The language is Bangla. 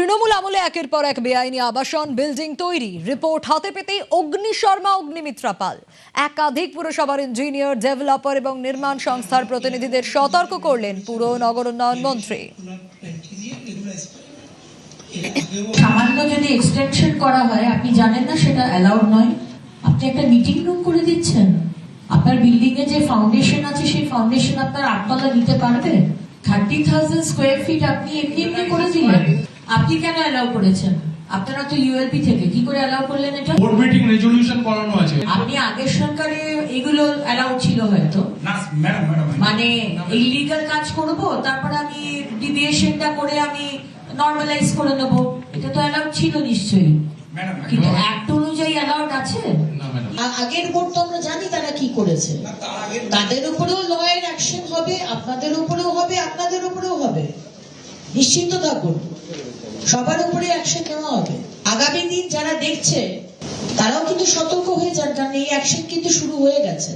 তৃণমূল আমলে একের পর এক বেআইনি আবাসন বিল্ডিং তৈরি, রিপোর্ট হাতে পেতেই অগ্নিশর্মা অগ্নিমিত্রা পাল একাধিক পুরসভার ইঞ্জিনিয়ার, ডেভেলপার এবং নির্মাণ সংস্থার প্রতিনিধিদের সতর্ক করলেন পুর নগর উন্নয়ন মন্ত্রী। সামান্য যদি এক্সটেনশন করা হয়, আপনি জানেন না সেটা অ্যালাউড নয়। আপনি একটা মিটিং রুম করে দিচ্ছেন, আপনার বিল্ডিং এ যে ফাউন্ডেশন আছে সেই ফাউন্ডেশন আপনার 8 তলা নিতে পারবে? 30,000 স্কোয়ার ফিট আপনি এমনি এমনি করে দিলেন। আপনি কেন অ্যালাউ করেছেন? আপনারা তো ইউএলপি থেকে কি করে অ্যালাউ করলেন এটা? বোর্ড মিটিং রেজলিউশন করানো আছে। আপনি আগের সরকারে এগুলো অ্যালাউ ছিল হয়তো, না ম্যাডাম মানে ইলিগাল কাজ করব তারপর আমি ডিভিয়েশনটা করে আমি নরমালাইজ করে নেব, এটা তো অ্যালাউ ছিল নিশ্চয়ই, কিন্তু অ্যাক্ট অনুযায়ী অ্যালাউড আছে। আগের বোর্ড তো আমরা জানি তারা কি করেছে, তাদের উপরেও লয়ের অ্যাকশন হবে, আপনাদের উপরেও হবে, আপনাদের উপরেও হবে, নিশ্চিন্ত থাকুন, সবার উপরে অ্যাকশন নেওয়া হবে। আগামী দিন যারা দেখছে তারাও কিন্তু সতর্ক হয়ে যান, কারণ এই অ্যাকশন কিন্তু শুরু হয়ে গেছে।